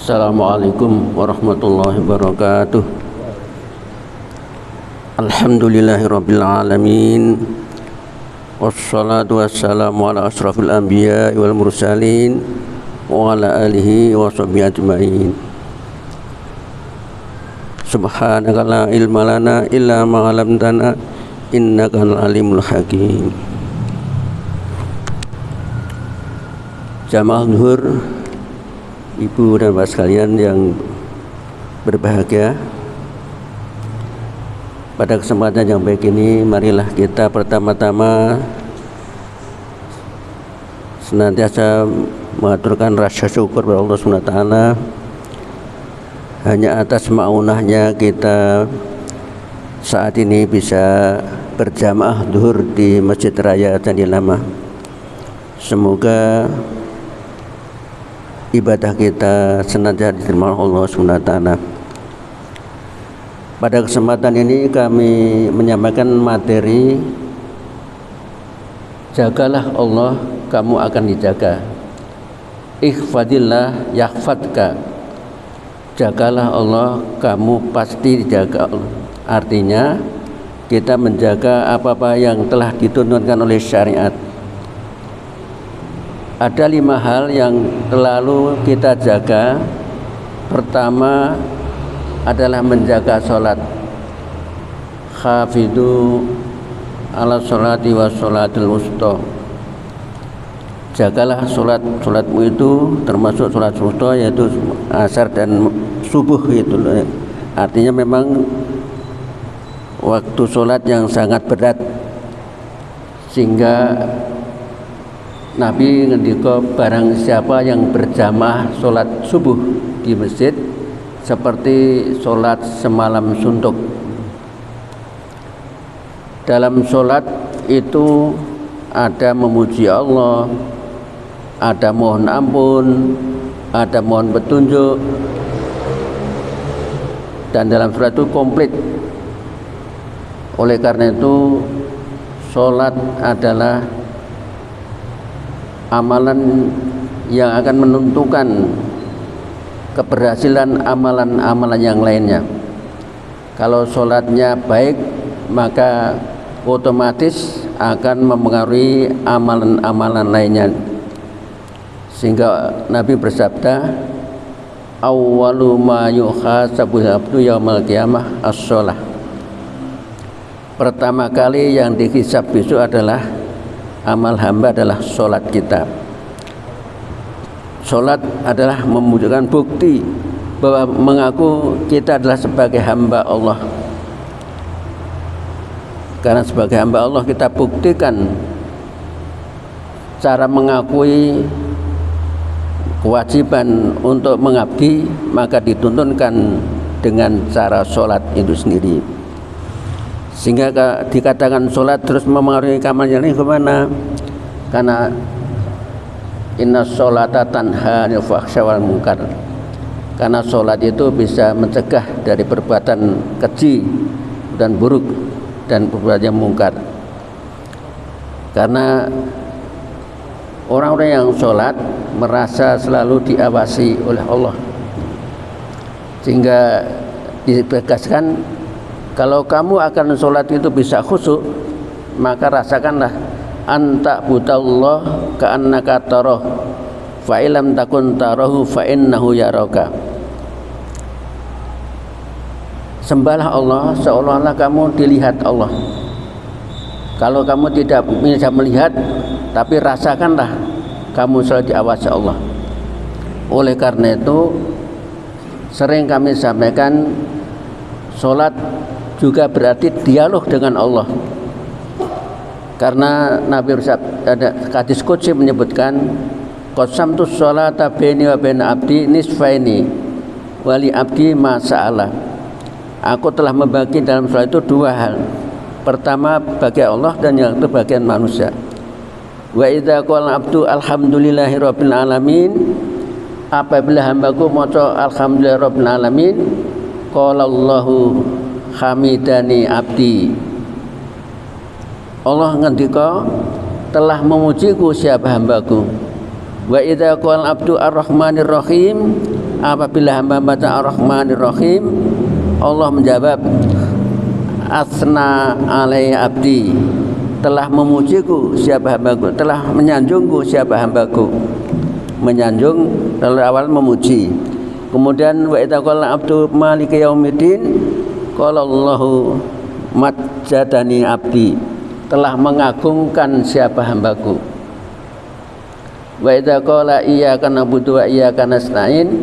Assalamualaikum warahmatullahi wabarakatuh. Alhamdulillahirabbil alamin. Wassalatu wassalamu ala asrafil anbiya wal mursalin wa ala alihi wa sahbihi ajmain. Subhanaka la ilma lana illa ma 'allamtana innaka alimul hakim. Jamaah zuhur, ibu dan bapak sekalian yang berbahagia, pada kesempatan yang baik ini marilah kita pertama-tama senantiasa mengaturkan rasa syukur kepada Allah SWT. Hanya atas ma'unahnya kita saat ini bisa berjamaah zuhur di Masjid Raya Candi Lama. Semoga ibadah kita senantiasa diterima Allah SWT. Pada kesempatan ini kami menyampaikan materi jagalah Allah, kamu akan dijaga. Ihfadillah yahfadka. Jagalah Allah, kamu pasti dijaga Allah. Artinya kita menjaga apa-apa yang telah dituntunkan oleh syariat. Ada 5 hal yang selalu kita jaga. Pertama adalah menjaga sholat. Hafidhu ala sholati wa sholatil wusta. Jagalah sholatmu itu, termasuk sholat wusta, yaitu asar dan subuh itu. Artinya memang waktu sholat yang sangat berat, sehingga Nabi ngendika barang siapa yang berjamaah sholat subuh di masjid seperti sholat semalam suntuk. Dalam sholat itu ada memuji Allah, ada mohon ampun, ada mohon petunjuk, dan dalam sholat itu komplit. Oleh karena itu sholat adalah amalan yang akan menentukan keberhasilan amalan-amalan yang lainnya. Kalau sholatnya baik, maka otomatis akan mempengaruhi amalan-amalan lainnya. Sehingga Nabi bersabda, awwalu ma yuhasabu abdu yaumal qiyamah as-shalah. Pertama kali yang dihisab besok adalah amal hamba, adalah sholat kita. Sholat adalah menunjukkan bukti bahwa mengaku kita adalah sebagai hamba Allah. Karena sebagai hamba Allah kita buktikan cara mengakui kewajiban untuk mengabdi, maka dituntunkan dengan cara sholat itu sendiri. Sehingga dikatakan sholat terus memengaruhi amal yang lain kemana? Karena inna sholata tanha 'anil fahsya wal munkar. Karena sholat itu bisa mencegah dari perbuatan keji dan buruk dan perbuatan yang mungkar. Karena orang-orang yang sholat merasa selalu diawasi oleh Allah, sehingga ditegaskan, kalau kamu akan sholat itu bisa khusyuk, maka rasakanlah anta budallah ka'annaka tarah fa illam takun tarahu fa innahu yaraka. Sembahlah Allah seolah-olah kamu dilihat Allah. Kalau kamu tidak bisa melihat, tapi rasakanlah kamu selalu diawasi Allah. Oleh karena itu sering kami sampaikan, sholat juga berarti dialog dengan Allah. Karena Nabi ada hadis qudsi menyebutkan, qasamtu sholata baini wa baina abdi nisfaini wa li abdi ma sa'ala. Aku telah membagi dalam sholat itu 2 hal. Pertama bagi Allah dan yang kedua bagian manusia. Wa idza qala abdu alhamdulillahirabbil alamin, apabila hambaku maca alhamdulillahirabbil alamin, qala Allahu hamidani abdi. Allah ngendika telah memujiku siapa hambaku. Wa idza qala abdu arrahmanir rahim, apabila hamba baca Ar-Rahmanir Rahim, Allah menjawab, asna alai abdi, telah memujiku siapa hambaku, telah menyanjungku siapa hambaku. Menyanjung lalu awal memuji. Kemudian wa idza qala abdu maliki yaumiddin, qala Allahu majjadani abdi, telah mengagungkan siapa hambaku. Wa idza qala iyyaka na'budu wa iyyaka nasta'in,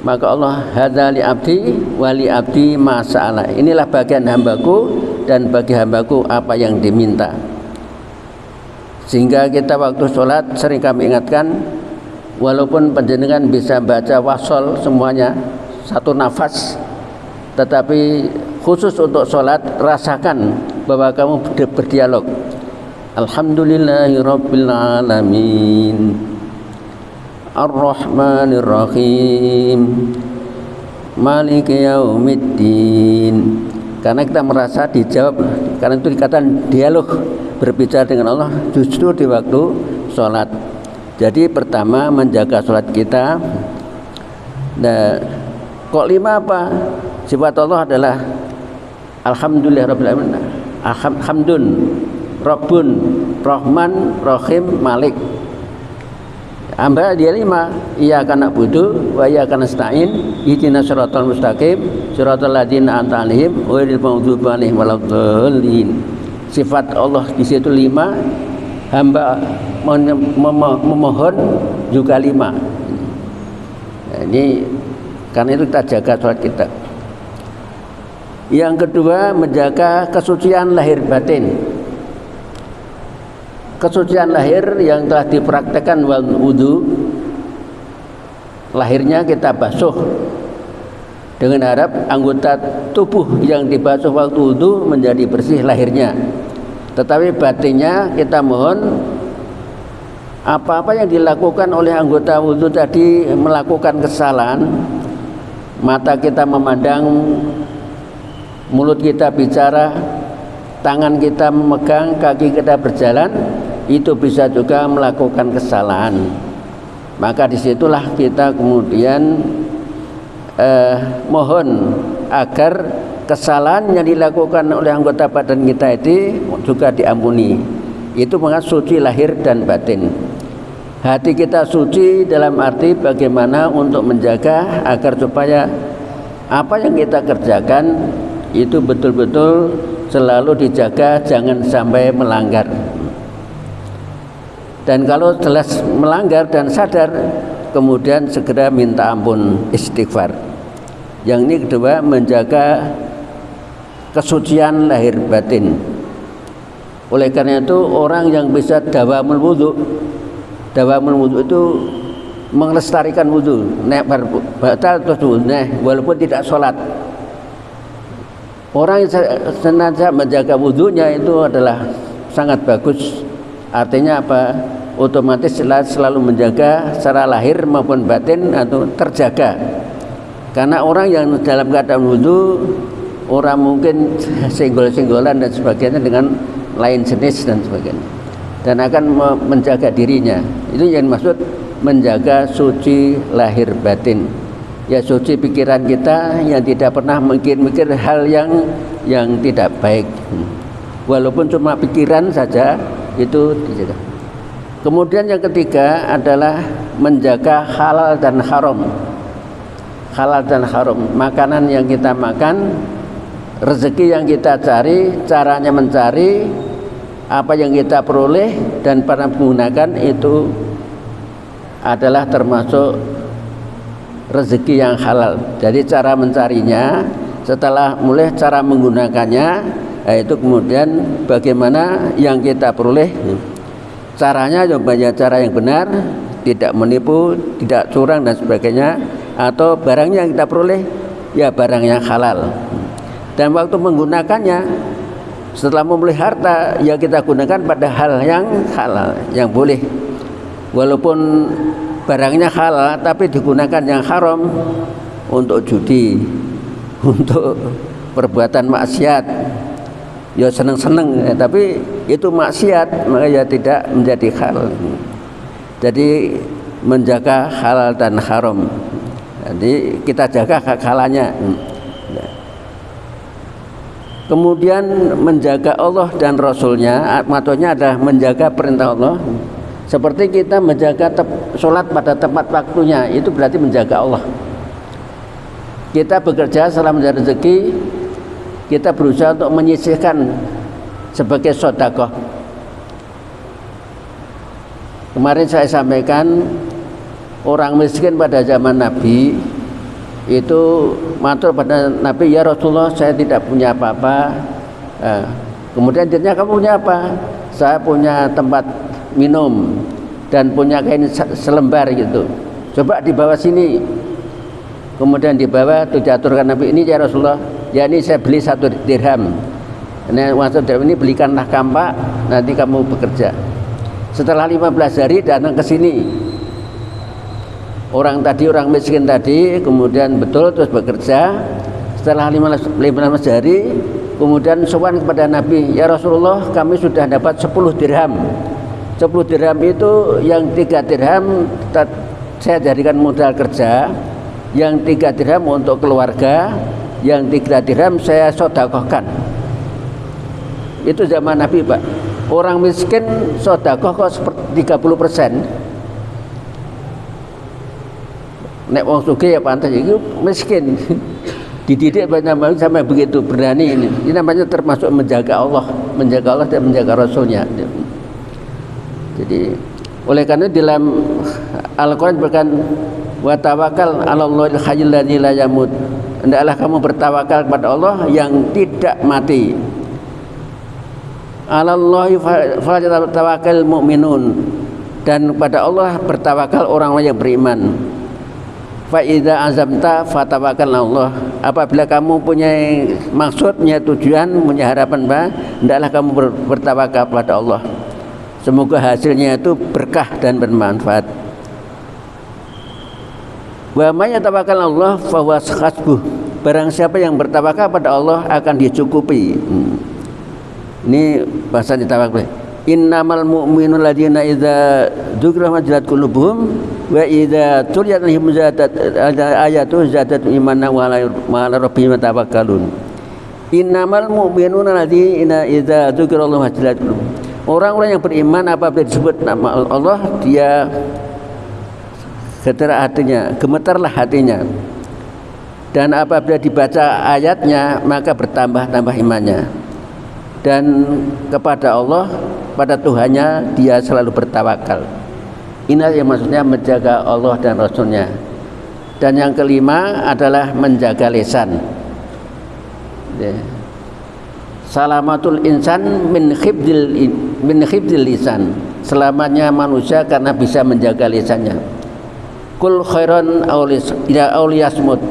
maka Allah hadza li abdi wa li abdi ma sa'ala. Inilah bagian hambaku dan bagi hambaku apa yang diminta. Sehingga kita waktu sholat sering kami ingatkan, walaupun panjenengan bisa baca wasol semuanya satu nafas, tetapi khusus untuk sholat rasakan bahwa kamu berdialog. Alhamdulillahirabbil alamin, Ar-Rahmanir Rahim, Maliki yaumiddin. Karena kita merasa dijawab, karena itu dikatakan dialog, berbicara dengan Allah justru di waktu sholat. Jadi pertama menjaga sholat kita. Nah, kok 5 apa? Sifat Allah adalah Alhamdulillahirabbil alamin, Hamdun, Rabbun, Rahman, Rahim, Malik. Hamba dia 5, iyyaka na'budu wa iyyaka nasta'in, ihdinas siratal mustaqim, siratal ladzina an'amta 'alaihim ghairil maghdubi 'alaihim waladdallin. Sifat Allah di situ 5, hamba memohon juga 5. Nah, ini karena itu kita jaga sholat kita. Yang kedua, menjaga kesucian lahir batin. Kesucian lahir yang telah dipraktekkan wudu, lahirnya kita basuh dengan harap anggota tubuh yang dibasuh waktu wudu menjadi bersih lahirnya. Tetapi batinnya kita mohon apa-apa yang dilakukan oleh anggota wudu tadi melakukan kesalahan, mata kita memandang, mulut kita bicara, tangan kita memegang, kaki kita berjalan, itu bisa juga melakukan kesalahan. Maka disitulah kita kemudian mohon agar kesalahan yang dilakukan oleh anggota badan kita itu juga diampuni. Itu mengenai suci lahir dan batin. Hati kita suci dalam arti bagaimana untuk menjaga agar supaya apa yang kita kerjakan itu betul-betul selalu dijaga, jangan sampai melanggar. Dan kalau jelas melanggar dan sadar, kemudian segera minta ampun, istighfar. Yang ini kedua, menjaga kesucian lahir batin. Oleh karena itu orang yang bisa dawamul wudu itu melestarikan wudu, nek batal terus wudu, walaupun tidak sholat. Orang yang senantiasa menjaga wudunya itu adalah sangat bagus. Artinya apa? Otomatis selalu menjaga secara lahir maupun batin atau terjaga. Karena orang yang dalam keadaan wudu, orang mungkin senggol-senggolan dan sebagainya dengan lain jenis dan sebagainya, dan akan menjaga dirinya. Itu yang maksud menjaga suci lahir batin. Ya, suci pikiran kita yang tidak pernah mikir hal yang tidak baik, walaupun cuma pikiran saja itu dijaga. Kemudian yang ketiga adalah menjaga halal dan haram. Halal dan haram, makanan yang kita makan, rezeki yang kita cari, caranya mencari, apa yang kita peroleh dan para menggunakan itu adalah termasuk rezeki yang halal. Jadi cara mencarinya, setelah mulai cara menggunakannya, itu kemudian bagaimana yang kita peroleh, caranya banyak cara yang benar, tidak menipu, tidak curang dan sebagainya, atau barangnya yang kita peroleh ya barang yang halal. Dan waktu menggunakannya, setelah memulai harta, ya kita gunakan pada hal yang halal, yang boleh. Walaupun barangnya halal tapi digunakan yang haram untuk judi, untuk perbuatan maksiat, ya seneng-seneng, tapi itu maksiat, maka ya tidak menjadi halal. Jadi menjaga halal dan haram. Jadi kita jaga hak-halanya. Kemudian menjaga Allah dan Rasulnya, maksudnya adalah menjaga perintah Allah. Seperti kita menjaga sholat pada tempat waktunya, itu berarti menjaga Allah. Kita bekerja selama rezeki, kita berusaha untuk menyisihkan sebagai sedekah. Kemarin saya sampaikan orang miskin pada zaman Nabi itu matur pada Nabi, ya Rasulullah, saya tidak punya apa-apa. Kemudian ditanya, kamu punya apa? Saya punya tempat minum dan punya kain selembar gitu. Coba dibawa sini. Kemudian dibawa, itu diaturkan Nabi, ini ya Rasulullah, ya ini saya beli 1 dirham. Ini maksud ini belikanlah kampak, nanti kamu bekerja. Setelah 15 hari datang ke sini. Orang miskin tadi kemudian betul terus bekerja. Setelah 15 hari kemudian sowan kepada Nabi, ya Rasulullah, kami sudah dapat 10 dirham. 10 dirham itu yang 3 dirham saya jadikan modal kerja, yang 3 dirham untuk keluarga, yang 3 dirham saya sedekahkan. Itu zaman Nabi, Pak. Orang miskin sedekah kok 30%. Nek wong sugih ya pantas, itu miskin. Dididik banyak sampai begitu berani ini. Ini namanya termasuk menjaga Allah dan menjaga Rasulnya. Jadi oleh karena dalam Al-Quran bahkan wa tawakkal 'alallahil hayyil ladzi la yamut. Hendaklah kamu bertawakal kepada Allah yang tidak mati. 'Alallahi falyatawakkalul mu'minun. Dan kepada Allah bertawakal orang-orang yang beriman. Fa idza azamta fatawakkal Allah. Apabila kamu punya maksud, punya tujuan, punya harapan, hendaklah kamu bertawakal kepada Allah. Semoga hasilnya itu berkah dan bermanfaat. Wa may yatawakkal Allah fa huwa hasbuh. Barang siapa yang bertawakal pada Allah akan dicukupi. Ini bahasa ditawakal. Innamal mu'minuna alladziina idza dzukira wajilat qulubuhum wa idza tuliyat alaihim ayatu zadat imanan wa ala rabbihim yatawakkalun. Innamal mu'minuna alladziina idza dzukira wajilat qulubuhum. Orang-orang yang beriman apabila disebut nama Allah, dia gemetarlah hatinya. Dan apabila dibaca ayatnya, maka bertambah-tambah imannya. Dan kepada Allah, pada Tuhannya dia selalu bertawakal. Ini yang maksudnya menjaga Allah dan Rasulnya. Dan yang kelima adalah menjaga lisan. Salamatul insan min khibdil lisan. Selamatnya manusia karena bisa menjaga lisannya. Kul khairan auliyasmut.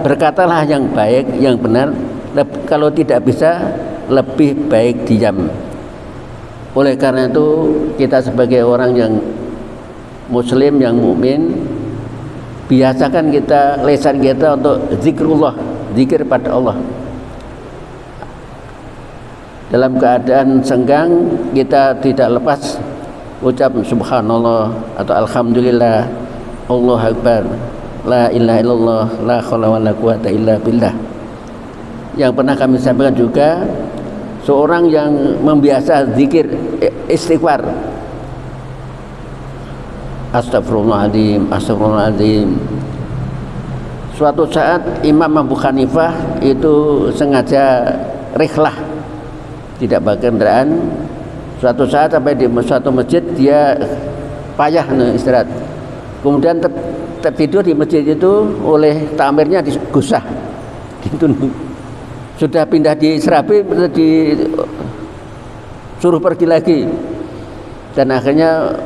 Berkatalah yang baik, yang benar. Kalau tidak bisa, lebih baik diam. Oleh karena itu kita sebagai orang yang muslim, yang mukmin, biasakan kita lisan kita untuk zikrullah, zikir pada Allah. Dalam keadaan senggang kita tidak lepas ucap subhanallah atau alhamdulillah, Allahu akbar, la ilaha illallah, la haula wala quwata illa billah. Yang pernah kami sampaikan juga, seorang yang membiasa zikir istighfar, astagfirullahaladzim, astagfirullahaladzim. Suatu saat Imam Abu Hanifah itu sengaja rihlah, tidak pakai kendaraan. Suatu saat sampai di suatu masjid, dia payah istirahat. Kemudian tertidur di masjid itu oleh tamirnya digusah. Gitu. Sudah pindah di Serabi, disuruh pergi lagi. Dan akhirnya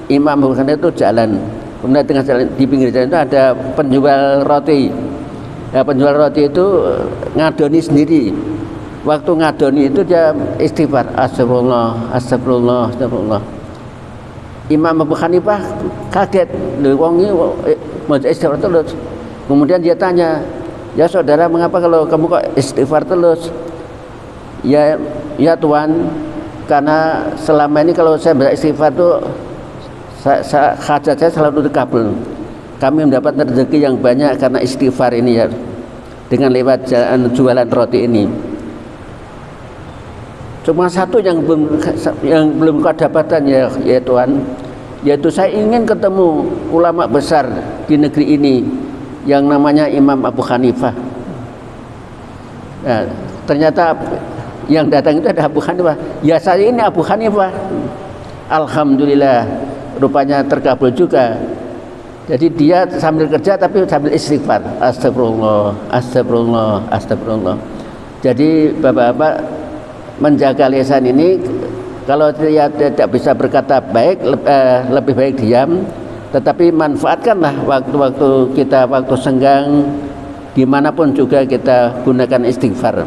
Imam Abu Hanifah itu jalan. Kemudian tengah jalan, di pinggir jalan itu ada penjual roti. Ya, penjual roti itu ngadoni sendiri. Waktu ngadoni itu dia istighfar, astagfirullah, astagfirullah, astagfirullah. Imam Abu Hanifah kaget, wong ini mau istighfar terus. Kemudian dia tanya, ya saudara, mengapa kalau kamu kok istighfar terus? Ya Tuhan, karena selama ini kalau saya beristighfar tuh hajat saya selalu dikabul. kami mendapat rezeki yang banyak karena istighfar ini ya, dengan lewat jualan roti ini. Cuma satu yang belum kau dapatkan ya Tuhan, yaitu saya ingin ketemu ulama besar di negeri ini yang namanya Imam Abu Hanifah. Nah, ternyata yang datang itu ada Abu Hanifah. Ya saya ini Abu Hanifah. Alhamdulillah, rupanya terkabul juga. Jadi dia sambil kerja tapi sambil istighfar. Astagfirullah, astagfirullah, astagfirullah. Jadi bapak-bapak menjaga lisan ini, kalau dia tidak bisa berkata baik, lebih baik diam. Tetapi manfaatkanlah waktu-waktu kita, waktu senggang, dimanapun juga kita gunakan istighfar.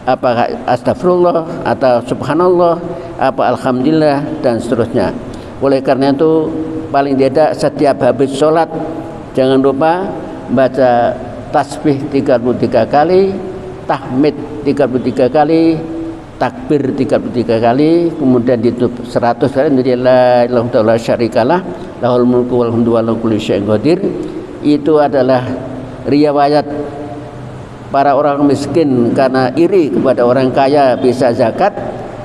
Apakah astagfirullah atau subhanallah, apa alhamdulillah dan seterusnya. Oleh karena itu paling tidak setiap habis sholat jangan lupa baca tasbih 33 kali, tahmid 33 kali, takbir 33 kali, kemudian ditutup 100 kali menjadi la ilaha illallah syarikalah lahul mulku wal hamdu wa lahu kulli syai'in qadir. Itu adalah riwayat para orang miskin karena iri kepada orang kaya bisa zakat,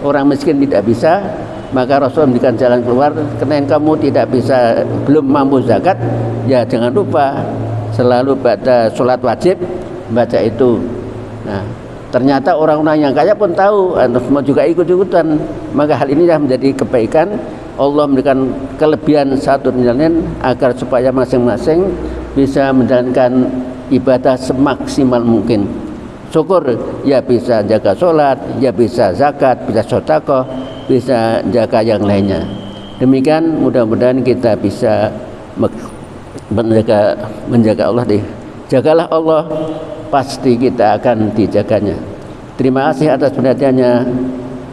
orang miskin tidak bisa. Maka Rasul memberikan jalan keluar, karena kamu tidak bisa, belum mampu zakat, ya jangan lupa selalu pada sholat wajib baca itu. Nah, ternyata orang-orang yang kaya pun tahu, semua juga ikut-ikutan. Maka hal ini yang menjadi kebaikan. Allah memberikan kelebihan satu lain agar supaya masing-masing bisa menjalankan ibadah semaksimal mungkin. Syukur ya bisa jaga sholat, ya bisa zakat, bisa sedekah, bisa jaga yang lainnya. Demikian mudah-mudahan kita bisa menjaga Allah. Jagalah Allah, pasti kita akan dijaganya. Terima kasih atas perhatiannya.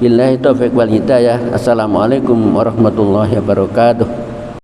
Billahi taufiq wal hidayah. Assalamualaikum warahmatullahi wabarakatuh.